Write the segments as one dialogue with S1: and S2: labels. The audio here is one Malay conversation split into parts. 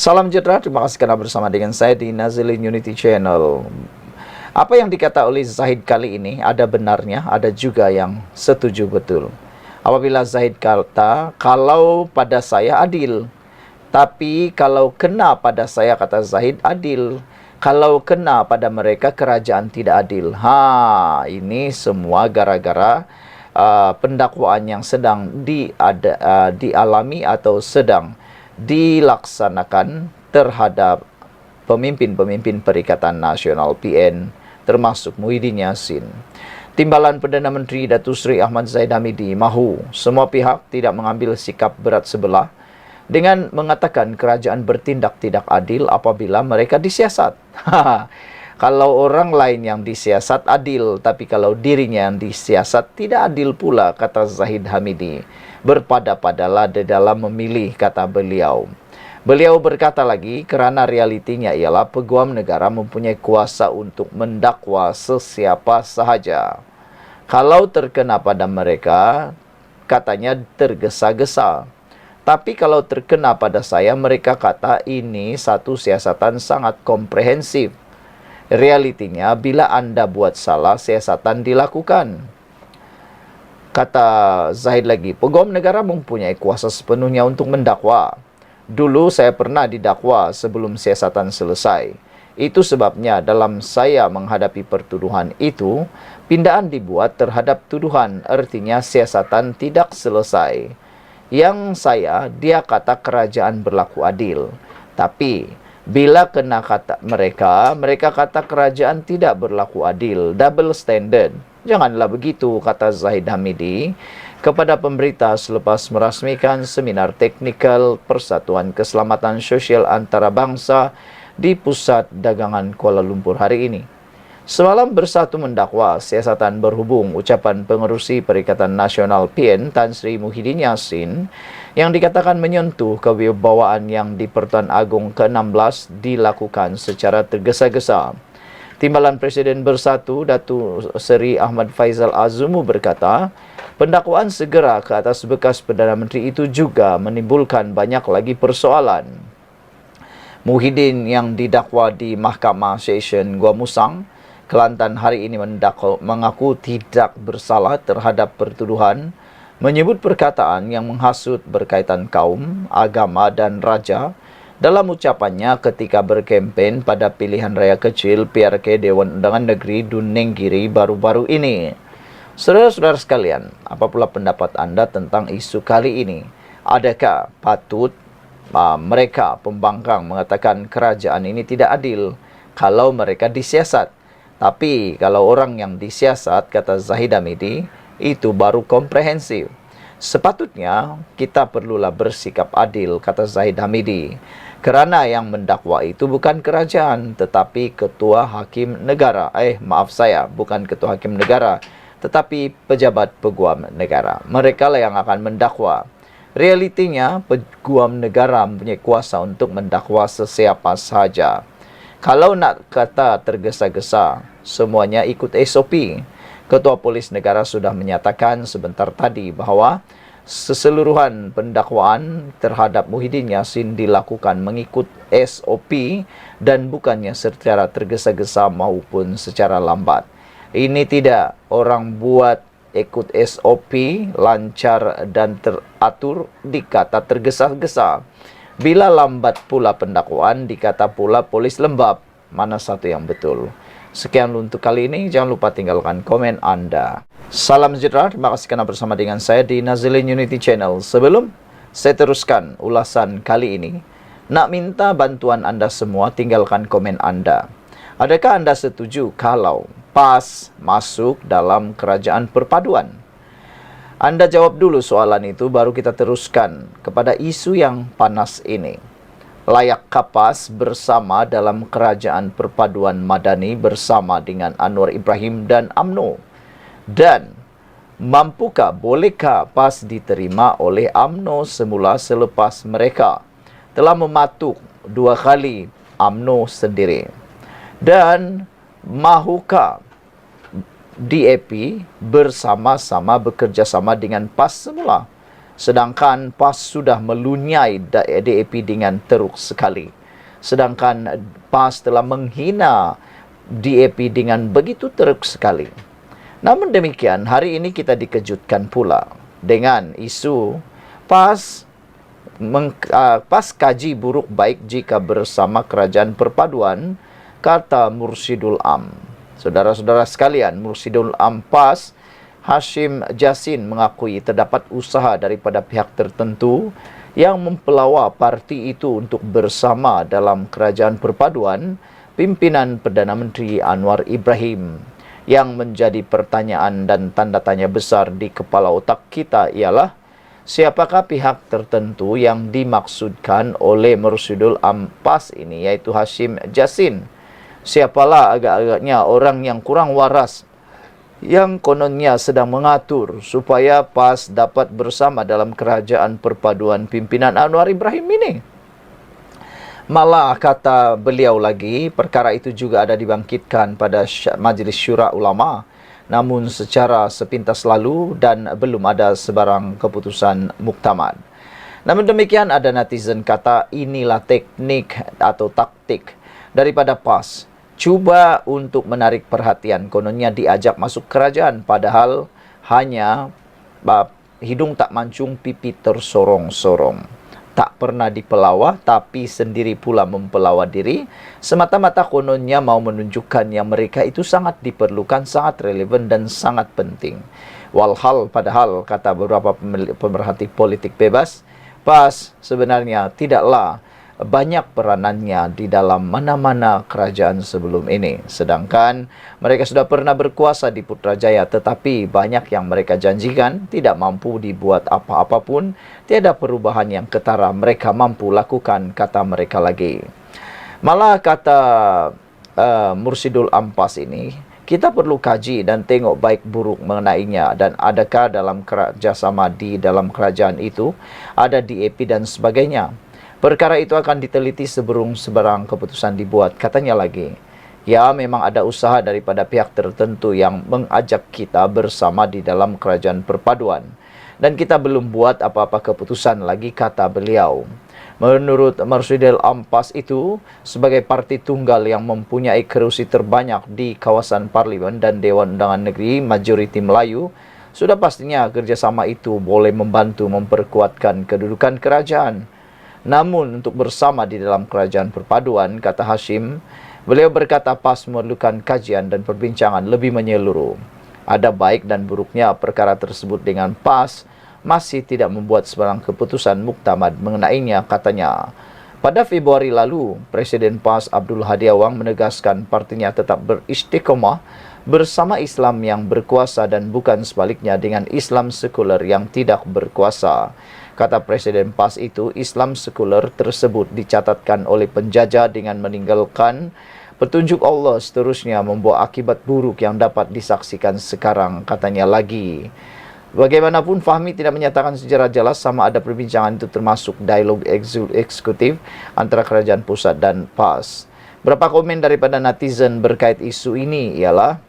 S1: Salam sejahtera, terima kasih karena bersama dengan saya di Nazilin Unity Channel. Apa yang dikata oleh Zahid kali ini ada benarnya, ada juga yang setuju betul. Apabila Zahid kata, kalau pada saya adil, tapi kalau kena pada saya, kata Zahid, adil. Kalau kena pada mereka, kerajaan tidak adil. Ini semua gara-gara pendakwaan yang sedang dialami atau sedang dilaksanakan terhadap pemimpin-pemimpin Perikatan Nasional PN, termasuk Muhyiddin Yassin. Timbalan Perdana Menteri Datuk Seri Ahmad Zahid Hamidi mahu semua pihak tidak mengambil sikap berat sebelah dengan mengatakan kerajaan bertindak tidak adil apabila mereka disiasat. Kalau orang lain yang disiasat adil, tapi kalau dirinya yang disiasat tidak adil pula, kata Zahid Hamidi. Berpada-padalah di dalam memilih, kata beliau. Beliau berkata lagi, kerana realitinya ialah peguam negara mempunyai kuasa untuk mendakwa sesiapa sahaja. Kalau terkena pada mereka, katanya tergesa-gesa. Tapi kalau terkena pada saya, mereka kata ini satu siasatan sangat komprehensif. Realitinya, bila anda buat salah, siasatan dilakukan. Kata Zahid lagi, peguam negara mempunyai kuasa sepenuhnya untuk mendakwa. Dulu saya pernah didakwa sebelum siasatan selesai. Itu sebabnya dalam saya menghadapi pertuduhan itu, pindaan dibuat terhadap tuduhan, artinya siasatan tidak selesai. Yang dia kata kerajaan berlaku adil. Tapi bila kena kata mereka kata kerajaan tidak berlaku adil, double standard. Janganlah begitu, kata Zahid Hamidi kepada pemberita selepas merasmikan seminar teknikal Persatuan Keselamatan Sosial Antarabangsa di Pusat Dagangan Kuala Lumpur hari ini. Semalam bersatu mendakwa siasatan berhubung ucapan pengerusi Perikatan Nasional PN Tan Sri Muhyiddin Yassin yang dikatakan menyentuh kewibawaan yang di Pertuan Agong ke-16 dilakukan secara tergesa-gesa. Timbalan Presiden Bersatu Datuk Seri Ahmad Faizal Azumu berkata, pendakwaan segera ke atas bekas Perdana Menteri itu juga menimbulkan banyak lagi persoalan. Muhyiddin yang didakwa di Mahkamah Session Gua Musang, Kelantan hari ini mengaku tidak bersalah terhadap pertuduhan, menyebut perkataan yang menghasut berkaitan kaum, agama dan raja dalam ucapannya ketika berkempen pada pilihan raya kecil PRK Dewan Undangan Negeri Dunenggiri baru-baru ini. Saudara-saudara sekalian, apa pula pendapat anda tentang isu kali ini? Adakah patut mereka pembangkang mengatakan kerajaan ini tidak adil kalau mereka disiasat? Tapi kalau orang yang disiasat, kata Zahid Hamidi, itu baru komprehensif. Sepatutnya kita perlulah bersikap adil, kata Zahid Hamidi. Kerana yang mendakwa itu bukan kerajaan, tetapi ketua hakim negara. Bukan ketua hakim negara, tetapi pejabat peguam negara. Mereka lah yang akan mendakwa. Realitinya, peguam negara mempunyai kuasa untuk mendakwa sesiapa sahaja. Kalau nak kata tergesa-gesa, semuanya ikut SOP. Ketua Polis Negara sudah menyatakan sebentar tadi bahawa keseluruhan pendakwaan terhadap Muhyiddin Yassin dilakukan mengikut SOP dan bukannya secara tergesa-gesa maupun secara lambat. Ini tidak orang buat ikut SOP lancar dan teratur dikata tergesa-gesa. Bila lambat pula pendakwaan, dikata pula polis lembab. Mana satu yang betul? Sekian untuk kali ini. Jangan lupa tinggalkan komen anda. Salam sejahtera. Terima kasih kerana bersama dengan saya di Nazilin Unity Channel. Sebelum saya teruskan ulasan kali ini, nak minta bantuan anda semua, tinggalkan komen anda. Adakah anda setuju kalau PAS masuk dalam kerajaan perpaduan? Anda jawab dulu soalan itu, baru kita teruskan kepada isu yang panas ini. Layakkah PAS bersama dalam kerajaan perpaduan madani bersama dengan Anwar Ibrahim dan UMNO? Dan bolehkah PAS diterima oleh UMNO semula selepas mereka telah mematuk 2 kali UMNO sendiri? Dan mahukah DAP bersama-sama bekerjasama dengan PAS semula? Sedangkan PAS sudah melunyai DAP dengan teruk sekali. Sedangkan PAS telah menghina DAP dengan begitu teruk sekali. Namun demikian, hari ini kita dikejutkan pula dengan isu PAS kaji buruk baik jika bersama kerajaan perpaduan, kata Mursyidul Am. Saudara-saudara sekalian, Mursyidul Am PAS Hashim Jassin mengakui terdapat usaha daripada pihak tertentu yang mempelawa parti itu untuk bersama dalam kerajaan perpaduan pimpinan Perdana Menteri Anwar Ibrahim. Yang menjadi pertanyaan dan tanda tanya besar di kepala otak kita ialah siapakah pihak tertentu yang dimaksudkan oleh Mursyidul Am PAS ini, yaitu Hashim Jassin. Siapalah agak-agaknya orang yang kurang waras yang kononnya sedang mengatur supaya PAS dapat bersama dalam kerajaan perpaduan pimpinan Anwar Ibrahim ini. Malah kata beliau lagi, perkara itu juga ada dibangkitkan pada Majlis Syura Ulama, namun secara sepintas lalu dan belum ada sebarang keputusan muktamad. Namun demikian, ada netizen kata inilah teknik atau taktik daripada PAS. Cuba untuk menarik perhatian, kononnya diajak masuk kerajaan, padahal hanya hidung tak mancung, pipi tersorong-sorong. Tak pernah dipelawa, tapi sendiri pula mempelawa diri. Semata-mata kononnya mau menunjukkan yang mereka itu sangat diperlukan, sangat relevan dan sangat penting. Walhal padahal, kata beberapa pemerhati politik bebas, PAS sebenarnya tidaklah banyak peranannya di dalam mana-mana kerajaan sebelum ini. Sedangkan mereka sudah pernah berkuasa di Putrajaya, tetapi banyak yang mereka janjikan tidak mampu dibuat apa-apa pun. Tiada perubahan yang ketara mereka mampu lakukan, kata mereka lagi. Malah kata Mursyidul Am PAS ini, kita perlu kaji dan tengok baik buruk mengenainya, dan adakah dalam kerjasama di dalam kerajaan itu ada DAP dan sebagainya. Perkara itu akan diteliti sebelum sebarang keputusan dibuat, katanya lagi. Ya, memang ada usaha daripada pihak tertentu yang mengajak kita bersama di dalam kerajaan perpaduan. Dan kita belum buat apa-apa keputusan lagi, kata beliau. Menurut Mursyidul Am PAS itu, sebagai parti tunggal yang mempunyai kerusi terbanyak di kawasan Parlimen dan Dewan Undangan Negeri Majoriti Melayu, sudah pastinya kerjasama itu boleh membantu memperkuatkan kedudukan kerajaan. Namun untuk bersama di dalam kerajaan perpaduan, kata Hashim, beliau berkata PAS memerlukan kajian dan perbincangan lebih menyeluruh. Ada baik dan buruknya perkara tersebut dengan PAS masih tidak membuat sebarang keputusan muktamad mengenainya, katanya. Pada Februari lalu, Presiden PAS Abdul Hadi Awang menegaskan partinya tetap beristiqomah bersama Islam yang berkuasa dan bukan sebaliknya dengan Islam sekuler yang tidak berkuasa. Kata Presiden PAS itu, Islam sekuler tersebut dicatatkan oleh penjajah dengan meninggalkan petunjuk Allah, seterusnya membawa akibat buruk yang dapat disaksikan sekarang, katanya lagi. Bagaimanapun, Fahmi tidak menyatakan secara jelas sama ada perbincangan itu termasuk dialog eksekutif antara kerajaan pusat dan PAS. Berapa komen daripada netizen berkait isu ini ialah,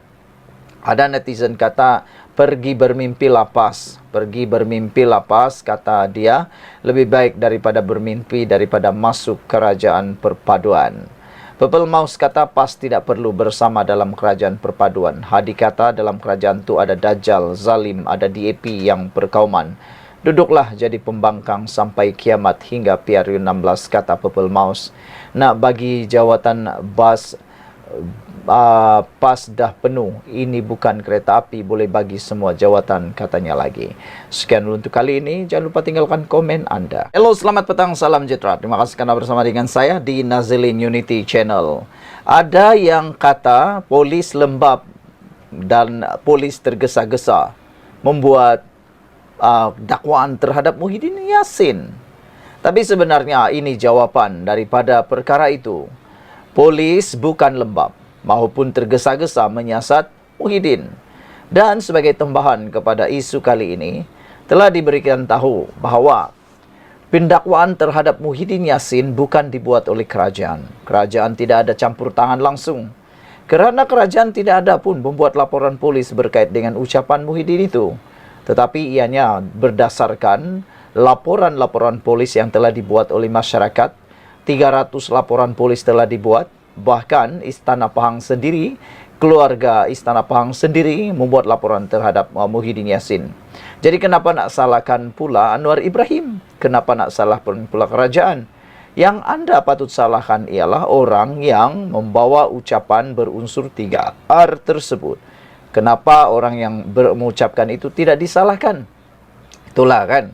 S1: ada netizen kata, pergi bermimpilah PAS. Pergi bermimpilah PAS, kata dia, lebih baik daripada bermimpi daripada masuk kerajaan perpaduan. Pepel Maus kata PAS tidak perlu bersama dalam kerajaan perpaduan. Hadi kata dalam kerajaan itu ada Dajjal, Zalim, ada DAP yang berkauman. Duduklah jadi pembangkang sampai kiamat hingga PRU 16, kata Pepel Maus. Nak bagi jawatan PAS dah penuh. Ini bukan kereta api, boleh bagi semua jawatan, katanya lagi. Sekian dulu untuk kali ini. Jangan lupa tinggalkan komen Anda. Hello, selamat petang, salam sejahtera. Terima kasih karena bersama dengan saya di Nazilin Unity Channel. Ada yang kata polis lembab dan polis tergesa-gesa membuat dakwaan terhadap Muhyiddin Yassin. Tapi sebenarnya ini jawapan daripada perkara itu. Polis bukan lembab maupun tergesa-gesa menyiasat Muhyiddin. Dan sebagai tambahan kepada isu kali ini, telah diberikan tahu bahawa pendakwaan terhadap Muhyiddin Yassin bukan dibuat oleh kerajaan. Kerajaan tidak ada campur tangan langsung. Kerana kerajaan tidak ada pun membuat laporan polis berkait dengan ucapan Muhyiddin itu. Tetapi ianya berdasarkan laporan-laporan polis yang telah dibuat oleh masyarakat. 300 laporan polis telah dibuat. Bahkan Istana Pahang sendiri, keluarga Istana Pahang sendiri membuat laporan terhadap Muhyiddin Yassin. Jadi kenapa nak salahkan pula Anwar Ibrahim? Kenapa nak salahkan pula kerajaan? Yang anda patut salahkan ialah orang yang membawa ucapan berunsur 3R tersebut. Kenapa orang yang mengucapkan itu tidak disalahkan? Itulah kan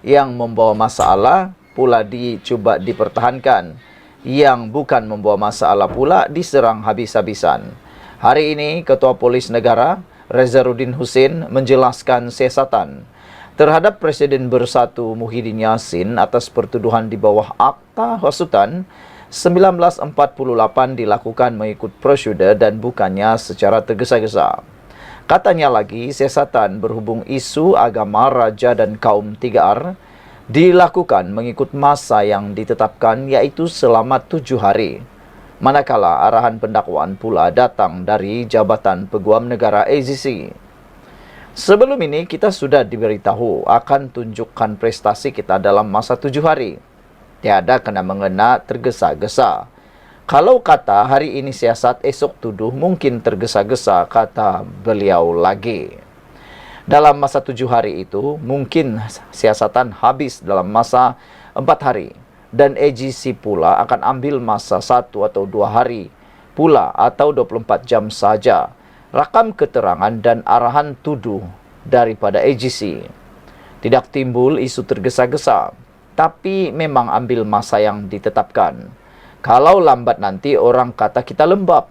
S1: yang membawa masalah pula dicuba dipertahankan. Yang bukan membawa masalah pula diserang habis-habisan. Hari ini Ketua Polis Negara Rezaruddin Husin menjelaskan siasatan terhadap Presiden Bersatu Muhyiddin Yassin atas pertuduhan di bawah Akta Hasutan 1948 dilakukan mengikut prosedur dan bukannya secara tergesa-gesa. Katanya lagi, siasatan berhubung isu agama, raja dan kaum 3R dilakukan mengikut masa yang ditetapkan iaitu selama 7 hari. Manakala arahan pendakwaan pula datang dari Jabatan Peguam Negara AZC. Sebelum ini kita sudah diberitahu akan tunjukkan prestasi kita dalam masa 7 hari. Tiada kena mengena tergesa-gesa. Kalau kata hari ini siasat, esok tuduh, mungkin tergesa-gesa, kata beliau lagi. Dalam masa 7 hari itu, mungkin siasatan habis dalam masa 4 hari. Dan AGC pula akan ambil masa 1 atau 2 hari pula atau 24 jam saja. Rakam keterangan dan arahan tuduh daripada AGC. Tidak timbul isu tergesa-gesa, tapi memang ambil masa yang ditetapkan. Kalau lambat nanti orang kata kita lembab.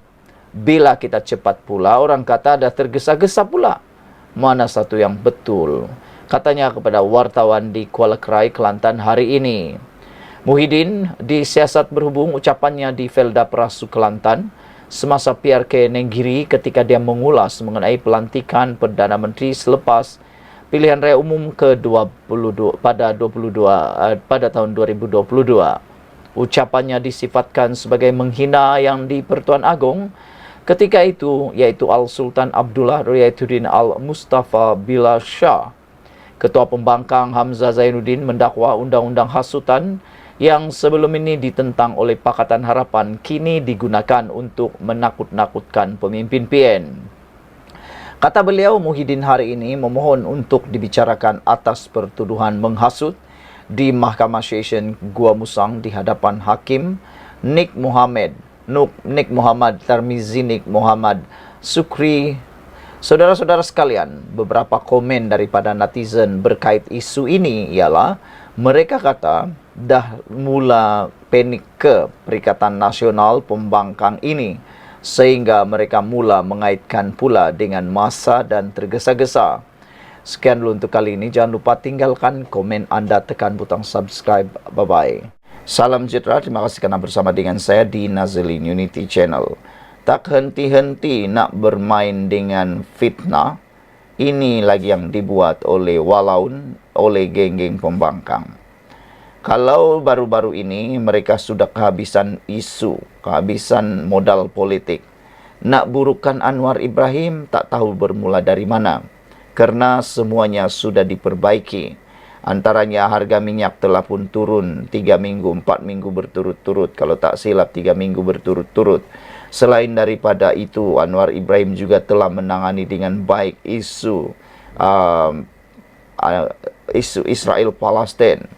S1: Bila kita cepat pula orang kata ada tergesa-gesa pula. Mana satu yang betul? Katanya kepada wartawan di Kuala Krai, Kelantan hari ini. Muhyiddin disiasat berhubung ucapannya di Felda Prasu Kelantan semasa PRK Nenggiri ketika dia mengulas mengenai pelantikan Perdana Menteri selepas pilihan raya umum ke-22 pada tahun 2022. Ucapannya disifatkan sebagai menghina yang di-Pertuan Agong ketika itu, yaitu Al-Sultan Abdullah Riayatuddin Al-Mustafa Bilal Shah. Ketua Pembangkang Hamzah Zainuddin mendakwa undang-undang hasutan yang sebelum ini ditentang oleh Pakatan Harapan kini digunakan untuk menakut-nakutkan pemimpin PN. Kata beliau, Muhyiddin hari ini memohon untuk dibicarakan atas pertuduhan menghasut di Mahkamah Session Gua Musang di hadapan Hakim Nik Muhammad Tarmizi Nik Muhammad Sukri. Saudara-saudara sekalian, beberapa komen daripada netizen berkait isu ini ialah mereka kata dah mula panik ke Perikatan Nasional Pembangkang ini sehingga mereka mula mengaitkan pula dengan masa dan tergesa-gesa. Sekian dulu untuk kali ini. Jangan lupa tinggalkan komen anda, tekan butang subscribe. Bye-bye. Salam sejahtera. Terima kasih kerana bersama dengan saya di Nazilin Unity Channel. Tak henti-henti nak bermain dengan fitnah. Ini lagi yang dibuat oleh Walaun, oleh geng-geng pembangkang. Kalau baru-baru ini mereka sudah kehabisan isu, kehabisan modal politik. Nak burukkan Anwar Ibrahim tak tahu bermula dari mana. Kerana semuanya sudah diperbaiki. Antaranya harga minyak telah pun turun 3 minggu, 4 minggu berturut-turut. Kalau tak silap 3 minggu berturut-turut. Selain daripada itu, Anwar Ibrahim juga telah menangani dengan baik isu Israel-Palestin.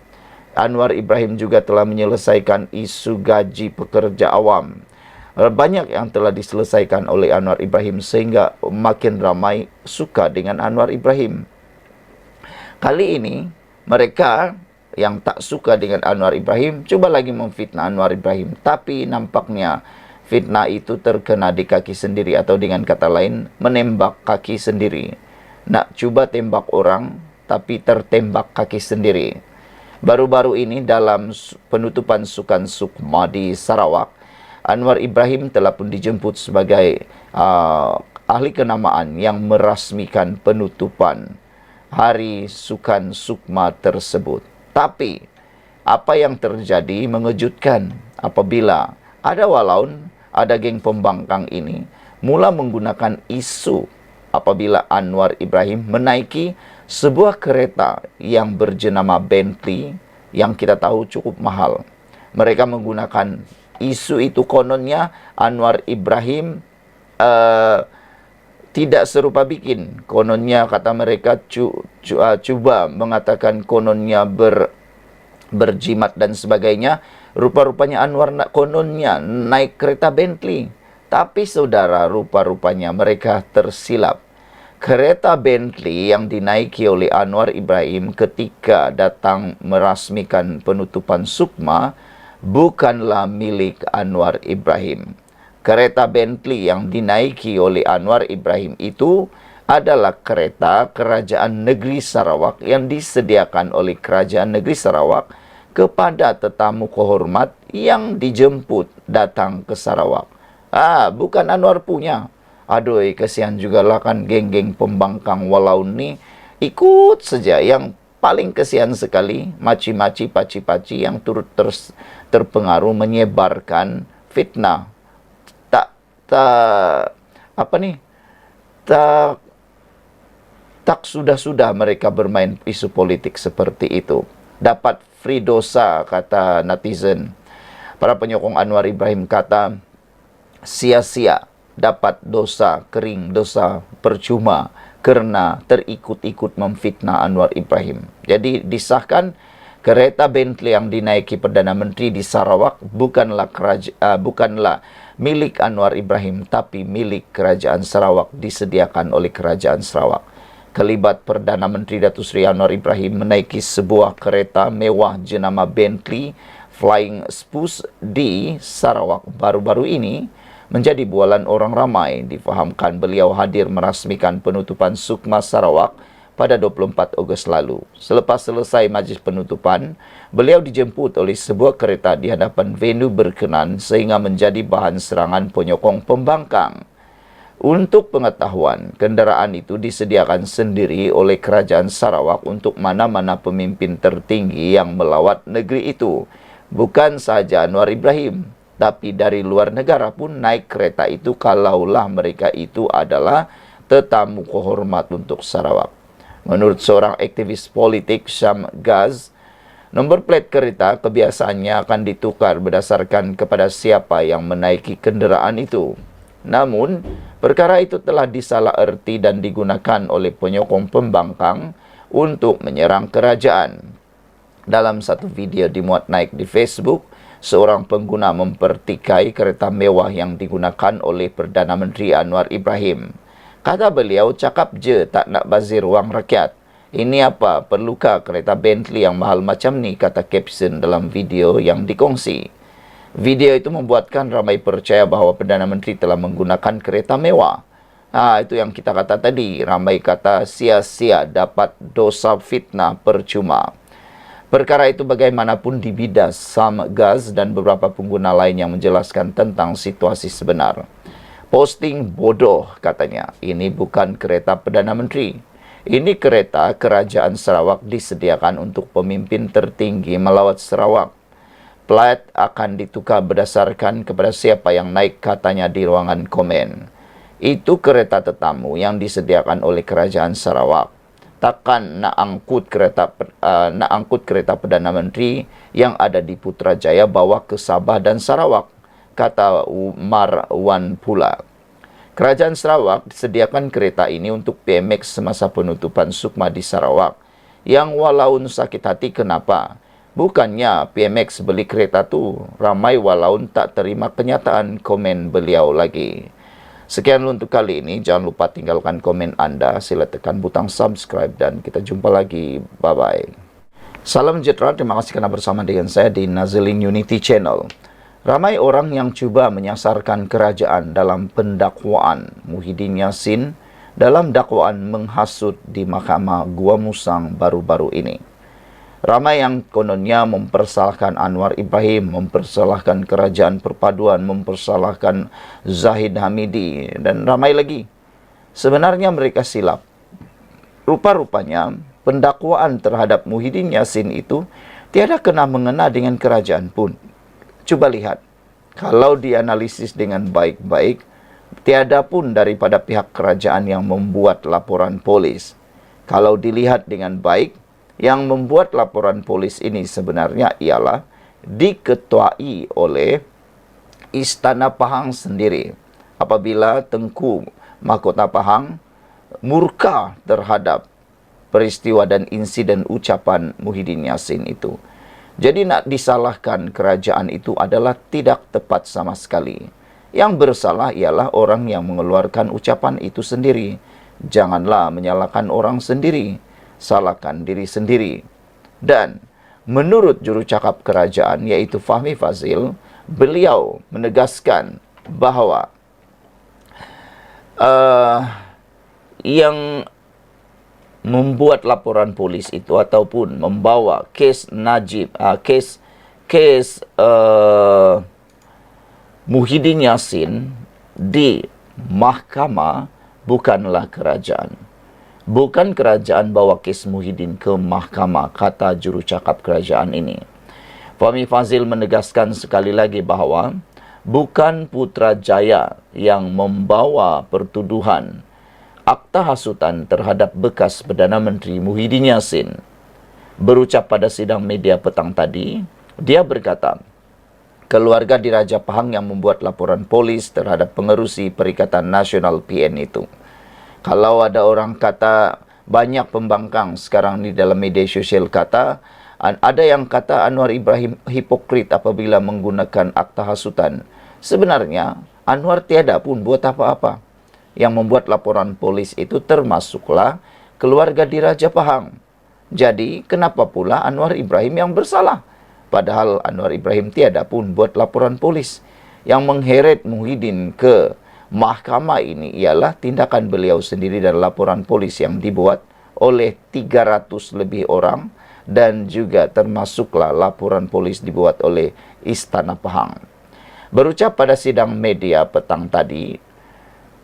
S1: Anwar Ibrahim juga telah menyelesaikan isu gaji pekerja awam. Banyak yang telah diselesaikan oleh Anwar Ibrahim sehingga makin ramai suka dengan Anwar Ibrahim. Kali ini mereka yang tak suka dengan Anwar Ibrahim cuba lagi memfitnah Anwar Ibrahim. Tapi nampaknya fitnah itu terkena di kaki sendiri, atau dengan kata lain menembak kaki sendiri. Nak cuba tembak orang tapi tertembak kaki sendiri. Baru-baru ini dalam penutupan Sukan Sukma di Sarawak, Anwar Ibrahim telah pun dijemput sebagai ahli kenamaan yang merasmikan penutupan Hari Sukan Sukma tersebut. Tapi apa yang terjadi mengejutkan apabila ada Walaun, ada geng pembangkang ini mula menggunakan isu apabila Anwar Ibrahim menaiki sebuah kereta yang berjenama Bentley yang kita tahu cukup mahal. Mereka menggunakan isu itu, kononnya Anwar Ibrahim tidak serupa bikin. Kononnya kata mereka cuba mengatakan kononnya berjimat dan sebagainya. Rupa-rupanya Anwar kononnya naik kereta Bentley. Tapi saudara, rupa-rupanya mereka tersilap. Kereta Bentley yang dinaiki oleh Anwar Ibrahim ketika datang merasmikan penutupan Sukma bukanlah milik Anwar Ibrahim. Kereta Bentley yang dinaiki oleh Anwar Ibrahim itu adalah kereta Kerajaan Negeri Sarawak yang disediakan oleh Kerajaan Negeri Sarawak kepada tetamu kehormat yang dijemput datang ke Sarawak. Bukan Anwar punya. Aduh, kasihan jugalah kan geng-geng pembangkang walau ni ikut saja. Yang paling kasihan sekali maci-maci, paci-paci yang turut terpengaruh menyebarkan fitnah. Tak sudah-sudah mereka bermain isu politik seperti itu. Dapat free dosa, kata netizen. Para penyokong Anwar Ibrahim kata, sia-sia dapat dosa kering, dosa percuma kerana terikut-ikut memfitnah Anwar Ibrahim. Jadi disahkan kereta Bentley yang dinaiki Perdana Menteri di Sarawak bukanlah milik Anwar Ibrahim, tapi milik Kerajaan Sarawak, disediakan oleh Kerajaan Sarawak. Kelibat Perdana Menteri Datuk Seri Anwar Ibrahim menaiki sebuah kereta mewah jenama Bentley Flying Spurs di Sarawak baru-baru ini menjadi bualan orang ramai. Difahamkan beliau hadir merasmikan penutupan Sukma Sarawak pada 24 Ogos lalu. Selepas selesai majlis penutupan, beliau dijemput oleh sebuah kereta di hadapan venue berkenan sehingga menjadi bahan serangan penyokong pembangkang. Untuk pengetahuan, kenderaan itu disediakan sendiri oleh Kerajaan Sarawak untuk mana-mana pemimpin tertinggi yang melawat negeri itu. Bukan sahaja Anwar Ibrahim, tapi dari luar negara pun naik kereta itu kalaulah mereka itu adalah tetamu kehormat untuk Sarawak. Menurut seorang aktivis politik, Syam Gaz, nombor plat kereta kebiasaannya akan ditukar berdasarkan kepada siapa yang menaiki kenderaan itu. Namun, perkara itu telah disalaherti dan digunakan oleh penyokong pembangkang untuk menyerang kerajaan. Dalam satu video dimuat naik di Facebook, seorang pengguna mempertikai kereta mewah yang digunakan oleh Perdana Menteri Anwar Ibrahim. Kata beliau, cakap je tak nak bazir wang rakyat. Ini apa? Perlukah kereta Bentley yang mahal macam ni? Kata caption dalam video yang dikongsi. Video itu membuatkan ramai percaya bahawa Perdana Menteri telah menggunakan kereta mewah. Itu yang kita kata tadi. Ramai kata sia-sia dapat dosa fitnah percuma. Perkara itu bagaimanapun dibidas Sam Gaz dan beberapa pengguna lain yang menjelaskan tentang situasi sebenar. Posting bodoh, katanya. Ini bukan kereta Perdana Menteri. Ini kereta Kerajaan Sarawak disediakan untuk pemimpin tertinggi melawat Sarawak. Plat akan ditukar berdasarkan kepada siapa yang naik, katanya di ruangan komen. Itu kereta tetamu yang disediakan oleh Kerajaan Sarawak. Takkan nak angkut kereta Perdana Menteri yang ada di Putrajaya bawa ke Sabah dan Sarawak, kata Marwan pula. Kerajaan Sarawak disediakan kereta ini untuk PMX semasa penutupan Sukma di Sarawak. Yang walau sakit hati kenapa? Bukannya PMX beli kereta tu. Ramai walau tak terima kenyataan, komen beliau lagi. Sekian untuk kali ini. Jangan lupa tinggalkan komen anda. Sila tekan butang subscribe dan kita jumpa lagi. Bye-bye. Salam sejahtera. Terima kasih kerana bersama dengan saya di Nazilin Unity Channel. Ramai orang yang cuba menyasarkan kerajaan dalam pendakwaan Muhyiddin Yassin dalam dakwaan menghasut di Mahkamah Gua Musang baru-baru ini. Ramai yang kononnya mempersalahkan Anwar Ibrahim, mempersalahkan Kerajaan Perpaduan, mempersalahkan Zahid Hamidi dan ramai lagi. Sebenarnya mereka silap. Rupa-rupanya pendakwaan terhadap Muhyiddin Yassin itu tiada kena mengena dengan kerajaan pun. Cuba lihat, kalau dianalisis dengan baik-baik, tiada pun daripada pihak kerajaan yang membuat laporan polis. Kalau dilihat dengan baik, yang membuat laporan polis ini sebenarnya ialah diketuai oleh Istana Pahang sendiri. Apabila Tengku Mahkota Pahang murka terhadap peristiwa dan insiden ucapan Muhyiddin Yassin itu. Jadi nak disalahkan kerajaan itu adalah tidak tepat sama sekali. Yang bersalah ialah orang yang mengeluarkan ucapan itu sendiri. Janganlah menyalahkan orang sendiri, salahkan diri sendiri. Dan menurut juru cakap kerajaan yaitu Fahmi Fadzil, beliau menegaskan bahawa yang membuat laporan polis itu ataupun membawa kes Najib, kes Muhyiddin Yassin di mahkamah bukanlah kerajaan. Bukan kerajaan bawa kes Muhyiddin ke mahkamah, kata juru cakap kerajaan ini. Fahmi Fadzil menegaskan sekali lagi bahawa bukan Putrajaya yang membawa pertuduhan akta hasutan terhadap bekas Perdana Menteri Muhyiddin Yassin. Berucap pada sidang media petang tadi, dia berkata, keluarga Diraja Pahang yang membuat laporan polis terhadap pengerusi Perikatan Nasional PN itu. Kalau ada orang kata, banyak pembangkang sekarang di dalam media sosial kata, ada yang kata Anwar Ibrahim hipokrit apabila menggunakan akta hasutan. Sebenarnya, Anwar tiada pun buat apa-apa. Yang membuat laporan polis itu termasuklah keluarga Diraja Pahang. Jadi, kenapa pula Anwar Ibrahim yang bersalah? Padahal Anwar Ibrahim tiada pun buat laporan polis. Yang mengheret Muhyiddin ke mahkamah ini ialah tindakan beliau sendiri dan laporan polis yang dibuat oleh 300 lebih orang dan juga termasuklah laporan polis dibuat oleh Istana Pahang. Berucap pada sidang media petang tadi,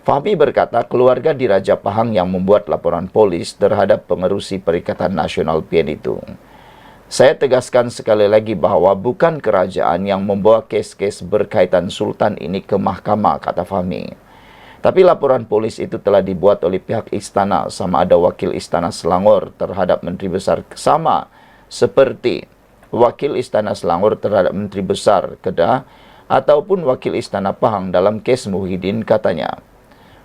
S1: Fahmi berkata keluarga Diraja Pahang yang membuat laporan polis terhadap pengerusi Perikatan Nasional PN itu. Saya tegaskan sekali lagi bahawa bukan kerajaan yang membawa kes-kes berkaitan Sultan ini ke mahkamah, kata Fahmi. Tapi laporan polis itu telah dibuat oleh pihak istana, sama ada wakil Istana Selangor terhadap Menteri Besar sama seperti wakil Istana Selangor terhadap Menteri Besar Kedah ataupun wakil Istana Pahang dalam kes Muhyiddin, katanya.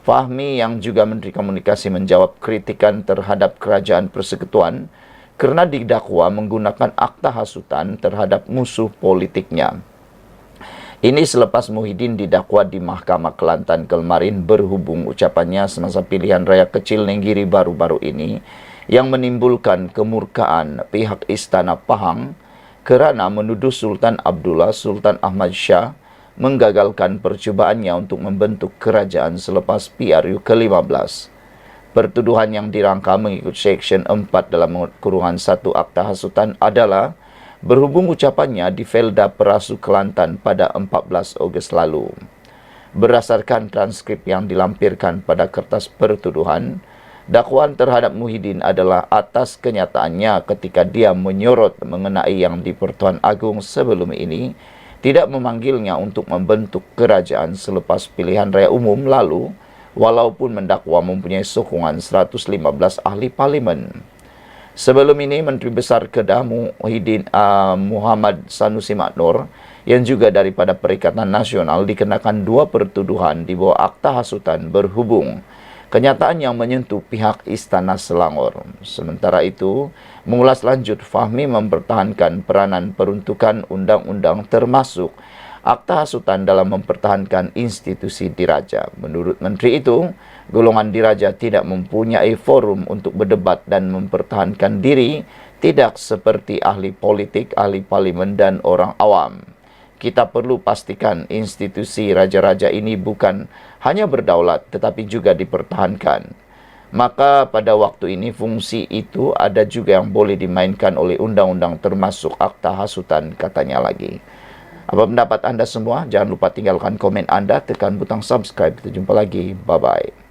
S1: Fahmi yang juga Menteri Komunikasi menjawab kritikan terhadap Kerajaan Persekutuan kerana didakwa menggunakan akta hasutan terhadap musuh politiknya. Ini selepas Muhyiddin didakwa di Mahkamah Kelantan kemarin berhubung ucapannya semasa pilihan raya kecil Nenggiri baru-baru ini yang menimbulkan kemurkaan pihak Istana Pahang kerana menuduh Sultan Abdullah Sultan Ahmad Shah menggagalkan percubaannya untuk membentuk kerajaan selepas PRU ke-15. Pertuduhan yang dirangka mengikut Seksyen 4 dalam kurungan 1 Akta Hasutan adalah berhubung ucapannya di Felda Perasu Kelantan pada 14 Ogos lalu. Berdasarkan transkrip yang dilampirkan pada kertas pertuduhan, dakwaan terhadap Muhyiddin adalah atas kenyataannya ketika dia menyorot mengenai yang di Pertuan Agong sebelum ini tidak memanggilnya untuk membentuk kerajaan selepas pilihan raya umum lalu, walaupun mendakwa mempunyai sokongan 115 ahli parlimen. Sebelum ini, Menteri Besar Kedah Muhammad Sanusi Maknur yang juga daripada Perikatan Nasional dikenakan 2 pertuduhan di bawah akta hasutan berhubung kenyataan yang menyentuh pihak Istana Selangor. Sementara itu, mengulas lanjut, Fahmi mempertahankan peranan peruntukan undang-undang termasuk akta hasutan dalam mempertahankan institusi diraja. Menurut Menteri itu, golongan diraja tidak mempunyai forum untuk berdebat dan mempertahankan diri, tidak seperti ahli politik, ahli parlimen dan orang awam. Kita perlu pastikan institusi raja-raja ini bukan hanya berdaulat tetapi juga dipertahankan. Maka pada waktu ini fungsi itu ada juga yang boleh dimainkan oleh undang-undang termasuk akta hasutan, katanya lagi. Apa pendapat anda semua? Jangan lupa tinggalkan komen anda, tekan butang subscribe. Kita jumpa lagi. Bye-bye.